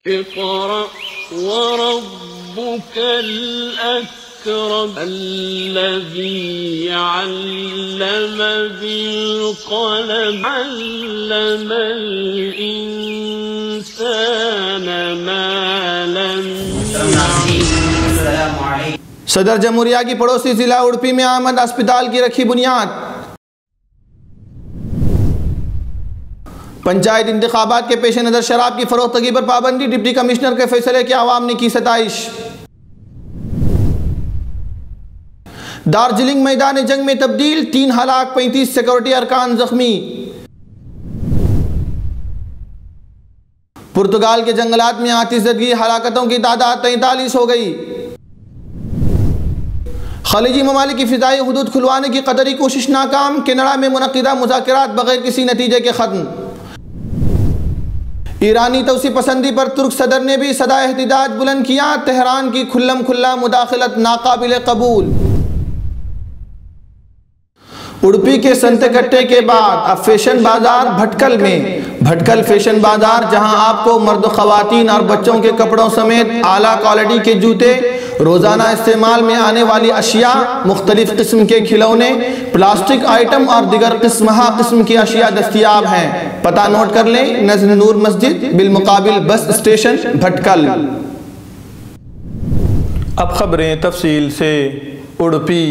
اقرأ وربك الأكرم الذي علم بالقلم علم الإنسان ما لم يعلم۔ صدر جمہوریہ کی پڑوسی ضلع اڑپی میں آمد اسپتال کی رکھی بنیاد۔ پنچایت انتخابات کے پیش نظر شراب کی فروختگی پر پابندی، ڈپٹی کمشنر کے فیصلے کی عوام نے کی ستائش۔ دارجلنگ میدان جنگ میں تبدیل، 3 ہلاک 35 سیکورٹی ارکان زخمی۔ پرتگال کے جنگلات میں آتش زدگی، ہلاکتوں کی تعداد 43 ہو گئی۔ خلیجی ممالک کی فضائی حدود کھلوانے کی قطری کوشش ناکام، کینیڈا میں منعقدہ مذاکرات بغیر کسی نتیجے کے ختم۔ ایرانی توسیع پسندی پر ترک صدر نے بھی صدا احتجاج بلند کیا، تہران کی کھلم کھلا مداخلت ناقابل قبول۔ اڑپی کے سنتے کٹے کے بعد اب فیشن بازار بھٹکل میں، بھٹکل فیشن بازار جہاں آپ کو مرد و خواتین اور بچوں کے کپڑوں سمیت اعلیٰ کوالٹی کے جوتے، روزانہ استعمال میں آنے والی اشیاء، مختلف قسم کے کھلونے، پلاسٹک آئٹم اور دیگر قسم کی اشیاء دستیاب ہیں۔ پتہ نوٹ کر لیں، نزل نور مسجد بالمقابل بس اسٹیشن بھٹکل۔ اب خبریں تفصیل سے۔ اڑپی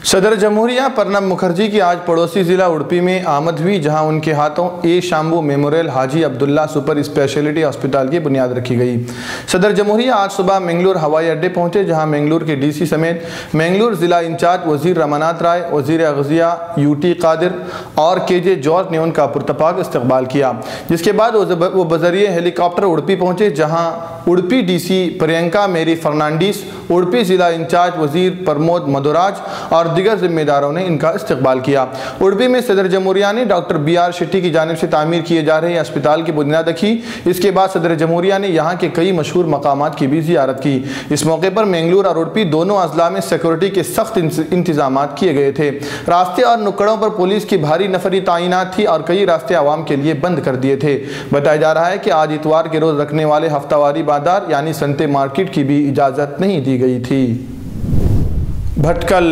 صدر جمہوریہ پرنب مکھرجی کی آج پڑوسی ضلع اڑپی میں آمد ہوئی، جہاں ان کے ہاتھوں اے شامبو میموریل حاجی عبداللہ سپر اسپیشلٹی ہسپتال کی بنیاد رکھی گئی۔ صدر جمہوریہ آج صبح منگلور ہوائی اڈے پہنچے، جہاں منگلور کے ڈی سی سمیت منگلور ضلع انچارج وزیر رمانات رائے، وزیر اغذیہ یو ٹی قادر اور کے جے جارج نے ان کا پرتپاک استقبال کیا، جس کے بعد وہ بذریعہ ہیلی کاپٹر اڑپی پہنچے، جہاں اڑپی ڈی سی پرینکا میری فرنانڈیس، اڑپی ضلع انچارج وزیر پرمود مدوراج اور دیگر ذمہ داروں نے ان کا استقبال کیا۔ اڑپی میں صدر جمہوریہ نے ڈاکٹر بی آر شیٹی کی جانب سے تعمیر کیے جا رہے اسپتال کی بنیاد رکھی۔ اس کے بعد صدر جمہوریہ نے یہاں کے کئی مشہور مقامات کی بھی زیارت کی۔ اس موقع پر منگلور اور اڑپی دونوں اضلاع میں سیکورٹی کے سخت انتظامات کیے گئے تھے۔ راستے اور نکڑوں پر پولیس کی بھاری نفری تعینات تھی اور کئی راستے عوام کے لیے بند کر دیے تھے۔ بتایا جا رہا ہے کہ آج اتوار کے روز رکھنے والے ہفتہ واری بازار یعنی سنتے مارکیٹ کی بھی اجازت نہیں دی گئی تھی۔ بھٹکل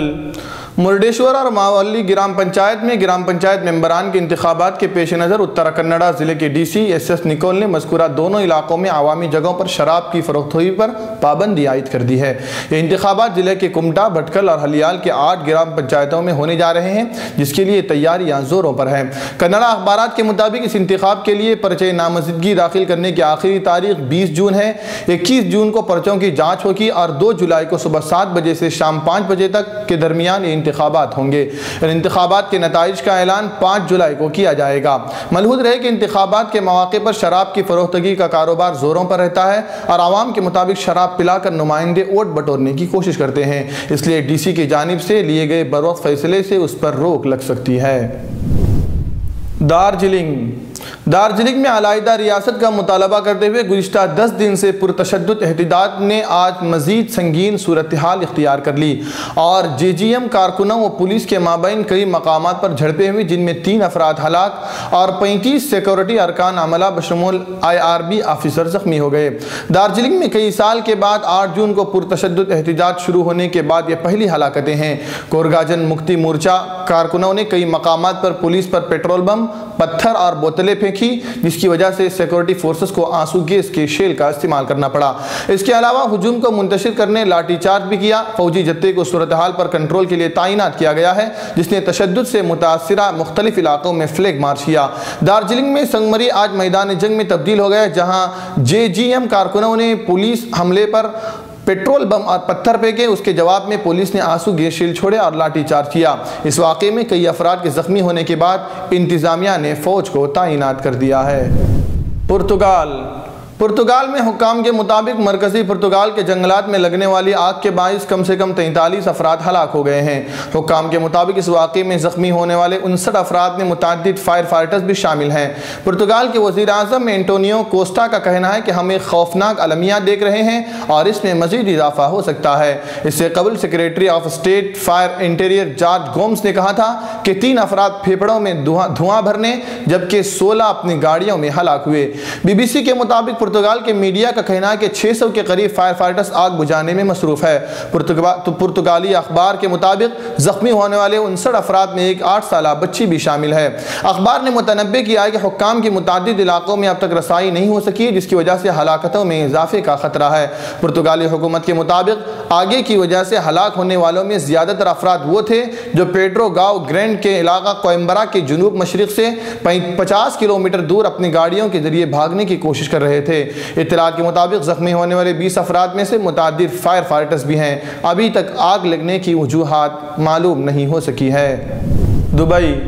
مردیشور اور ماولی گرام پنچایت میں گرام پنچایت ممبران کے انتخابات کے پیش نظر اتر کنڑا ضلع کے D C S S Nakul نے مذکورہ دونوں علاقوں میں عوامی جگہوں پر شراب کی فروخت پر پابندی عائد کر دی ہے۔ یہ انتخابات ضلع کے کمٹا، بھٹکل اور ہلیال کے 8 گرام پنچایتوں میں ہونے جا رہے ہیں، جس کے لیے تیاریاں زوروں پر ہیں۔ کنڑا اخبارات کے مطابق اس انتخاب کے لیے پرچے نامزدگی داخل کرنے کی آخری تاریخ 20 جون ہے۔ 21 جون کو پرچوں کی جانچ ہوگی اور 2 جولائی کو صبح 7 بجے سے شام 5 بجے تک کے درمیان یہ انتخابات ہوں گے۔ ان انتخابات کے نتائج کا اعلان 5 جولائی کو کیا جائے گا۔ ملحوظ رہے کہ انتخابات کے مواقع پر شراب کی فروختگی کا کاروبار زوروں پر رہتا ہے اور عوام کے مطابق شراب پلا کر نمائندے ووٹ بٹورنے کی کوشش کرتے ہیں، اس لیے ڈی سی کی جانب سے لیے گئے بروقت فیصلے سے اس پر روک لگ سکتی ہے۔ دارجلنگ میں علیحدہ ریاست کا مطالبہ کرتے ہوئے گزشتہ 10 دن سے پرتشدد احتجاج نے آج مزید سنگین صورتحال اختیار کر لی اور جے جی ایم کارکنوں و پولیس کے مابین کئی مقامات پر جھڑپیں ہوئی، جن میں 3 افراد ہلاک اور 35 سیکورٹی ارکان عملہ بشمول IRB آفیسر زخمی ہو گئے۔ دارجلنگ میں کئی سال کے بعد 8 جون کو پرتشدد احتجاج شروع ہونے کے بعد یہ پہلی ہلاکتیں ہیں۔ کورگاجن مکتی مورچہ کارکنوں نے کئی مقامات پر پولیس پر پیٹرول بم، پتھر اور بوتلیں پھینکی، جس کی وجہ سے سیکورٹی فورسز کو آنسو گیس کے شیل کا استعمال کرنا پڑا۔ اس کے علاوہ ہجوم کو منتشر کرنے لاٹھی چارج بھی کیا۔ فوجی جتھے کو صورتحال پر کنٹرول کے لیے تعینات کیا گیا ہے، جس نے تشدد سے متاثرہ مختلف علاقوں میں فلیگ مارچ کیا۔ دارجلنگ میں سنگمری آج میدان جنگ میں تبدیل ہو گیا، جہاں جے جی ایم کارکنوں نے پولیس حملے پر پیٹرول بم اور پتھر پھینکے۔ اس کے جواب میں پولیس نے آنسو گیس شیل چھوڑے اور لاٹھی چارج کیا۔ اس واقعے میں کئی افراد کے زخمی ہونے کے بعد انتظامیہ نے فوج کو تعینات کر دیا ہے۔ پرتگال میں حکام کے مطابق مرکزی پرتگال کے جنگلات میں لگنے والی آگ کے باعث کم سے کم 43 افراد ہلاک ہو گئے ہیں۔ حکام کے مطابق اس واقعے میں زخمی ہونے والے 59 افراد میں متعدد فائر فائٹرز بھی شامل ہیں۔ پرتگال کے وزیر اعظم اینٹونیو کوسٹا کا کہنا ہے کہ ہم ایک خوفناک المیات دیکھ رہے ہیں اور اس میں مزید اضافہ ہو سکتا ہے۔ اس سے قبل secretary of state for interior George Gomez نے کہا تھا کہ 3 افراد پھیپھڑوں میں دھواں بھرنے جبکہ 16 اپنی گاڑیوں میں ہلاک ہوئے۔ BBC کے مطابق پرتگال کے میڈیا کا کہنا ہے کہ 600 کے قریب فائر فائٹرز آگ بجھانے میں مصروف ہے۔ پرتگالی اخبار کے مطابق زخمی ہونے والے 59 افراد میں ایک 8 سالہ بچی بھی شامل ہے۔ اخبار نے متنبع کیا ہے کہ حکام کی متعدد علاقوں میں اب تک رسائی نہیں ہو سکی، جس کی وجہ سے ہلاکتوں میں اضافے کا خطرہ ہے۔ پرتگالی حکومت کے مطابق آگے کی وجہ سے ہلاک ہونے والوں میں زیادہ تر افراد وہ تھے جو پیڈرو گاؤ گرینڈ کے علاقہ کوئمبرا کے جنوب مشرق سے 50 کلومیٹر دور اپنی گاڑیوں کے ذریعے بھاگنے کی کوشش کر رہے تھے۔ اطلاعات کے مطابق زخمی ہونے والے 20 افراد میں سے متعدد فائر فائٹرز بھی ہیں۔ ابھی تک آگ لگنے کی وجوہات معلوم نہیں ہو سکی ہے۔ دبئی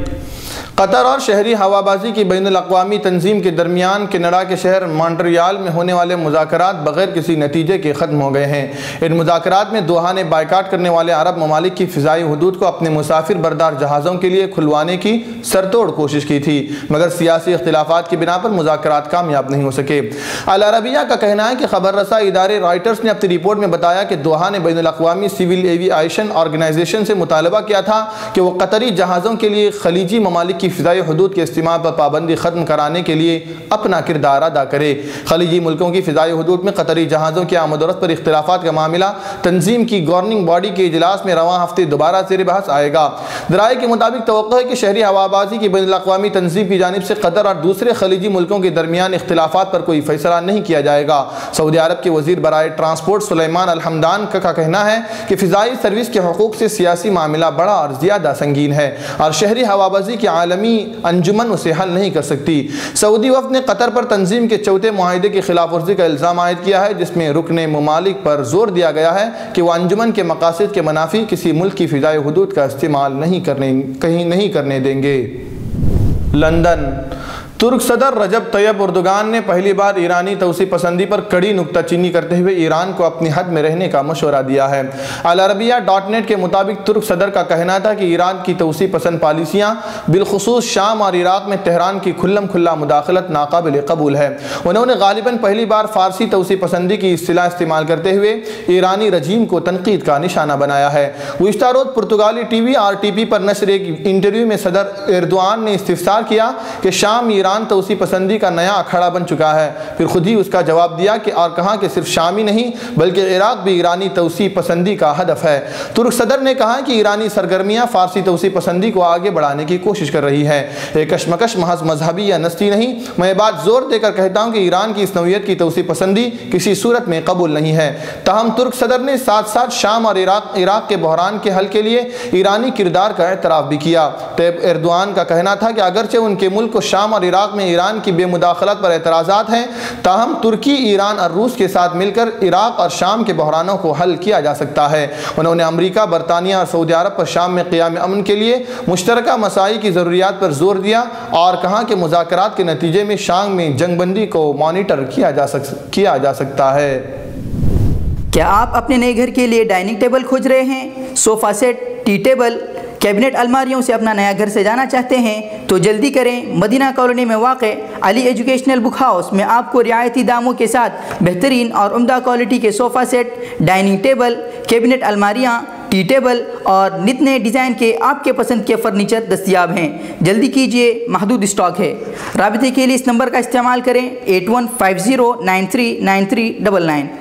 قطر اور شہری ہوابازی کی بین الاقوامی تنظیم کے درمیان کینیڈا کے شہر مونٹریال میں ہونے والے مذاکرات بغیر کسی نتیجے کے ختم ہو گئے ہیں۔ ان مذاکرات میں دوحہ نے بائیکاٹ کرنے والے عرب ممالک کی فضائی حدود کو اپنے مسافر بردار جہازوں کے لیے کھلوانے کی سرتوڑ کوشش کی تھی، مگر سیاسی اختلافات کی بنا پر مذاکرات کامیاب نہیں ہو سکے۔ العربیہ کا کہنا ہے کہ خبر رساں ادارے رائٹرز نے اپنی رپورٹ میں بتایا کہ دوحہ نے بین الاقوامی سول ایوی ایشن آرگنائزیشن سے مطالبہ کیا تھا کہ وہ قطری جہازوں کے لیے خلیجی ممالک کی فضائی حدود کے استعمال پر پابندی ختم کرانے کے لیے اپنا کردار ادا کرے۔ خلیجی ملکوں کی فضائی حدود میں قطری جہازوں کی آمد و رفت پر اختلافات کا معاملہ تنظیم کی گورننگ باڈی کے اجلاس میں رواں ہفتے دوبارہ زیر بحث آئے گا۔ ذرائع کے مطابق توقع ہے کہ شہری ہوابازی کی بین الاقوامی تنظیم کی جانب سے قطر اور دوسرے خلیجی ملکوں کے درمیان اختلافات پر کوئی فیصلہ نہیں کیا جائے گا۔ سعودی عرب کے وزیر برائے ٹرانسپورٹ سلیمان الحمدان کا کہنا ہے کہ فضائی سروس کے حقوق سے سیاسی معاملہ بڑا اور زیادہ سنگین ہے اور شہری ہوابازی کی عالمی انجمن اسے حل نہیں کر سکتی۔ سعودی وفد نے قطر پر تنظیم کے چوتھے معاہدے کی خلاف ورزی کا الزام عائد کیا ہے، جس میں رکن ممالک پر زور دیا گیا ہے کہ وہ انجمن کے مقاصد کے منافی کسی ملک کی فضائی حدود کا استعمال نہیں کرنے دیں گے۔ لندن ترک صدر رجب طیب اردوغان نے پہلی بار ایرانی توسیع پسندی پر کڑی نکتہ چینی کرتے ہوئے ایران کو اپنی حد میں رہنے کا مشورہ دیا ہے۔ العربیہ ڈاٹ نیٹ کے مطابق ترک صدر کا کہنا تھا کہ ایران کی توسیع پسند پالیسیاں بالخصوص شام اور عراق میں تہران کی کھلم کھلا مداخلت ناقابل قبول ہے۔ انہوں نے غالباً پہلی بار فارسی توسیع پسندی کی اصطلاح استعمال کرتے ہوئے ایرانی رجیم کو تنقید کا نشانہ بنایا ہے۔ گزشتہ روز پرتگالی ٹی وی RTP پر نشر ایک انٹرویو میں صدر ایردوان نے استفسار کیا کہ شام ایران توسیع پسندی کا نیا اکھڑا بن چکا ہے، پھر خود ہی اس کا جواب دیا کہ اور کہا کہ صرف شامی نہیں بلکہ عراق بھی ایرانی توسیع پسندی کا ہدف ہے۔ ترک صدر نے کہا کہ ایرانی سرگرمیاں فارسی توسیع پسندی کو آگے بڑھانے کی کوشش کر رہی ہے۔ یہ کشمکش محض مذہبی یا نسلی نہیں، میں یہ بات زور دے کر کہتا ہوں کہ ایران کی اس نوعیت کی توسیع پسندی کسی صورت میں قبول نہیں ہے۔ تاہم ترک صدر نے ساتھ ساتھ شام اور عراق کے بحران کے حل کے لیے ایرانی کردار کا اعتراف بھی کیا۔ طیب ایردوان کا کہنا تھا کہ اگرچہ ان کے ملک کو شام اور عراق میں ایران کی بے مداخلت پر اعتراضات ہیں، تاہم ترکی، ایران اور روس کے ساتھ مل کر عراق اور شام کے بحرانوں کو حل کیا جا سکتا ہے۔ انہوں نے امریکہ، برطانیہ اور سعودی عرب پر شام میں قیام امن کے لیے مشترکہ مساعی کی ضروریات پر زور دیا اور کہا کہ مذاکرات کے نتیجے میں شام میں جنگ بندی کو مانیٹر کیا جا سکتا ہے۔ کیا آپ اپنے نئے گھر کے لیے ڈائننگ ٹیبل کھوج رہے ہیں؟ Sofa set, tea table, cabinet الماریوں سے اپنا نیا گھر سجانا چاہتے ہیں تو جلدی کریں۔ مدینہ کالونی میں واقع علی ایجوکیشنل بک ہاؤس میں آپ کو رعایتی داموں کے ساتھ بہترین اور عمدہ کوالٹی کے sofa set, dining table, cabinet الماریاں، ٹی ٹیبل اور نت نئے ڈیزائن کے آپ کے پسند کے فرنیچر دستیاب ہیں۔ جلدی کیجئے، محدود اسٹاک ہے۔ رابطے کے لیے اس نمبر کا استعمال کریں 8150939399۔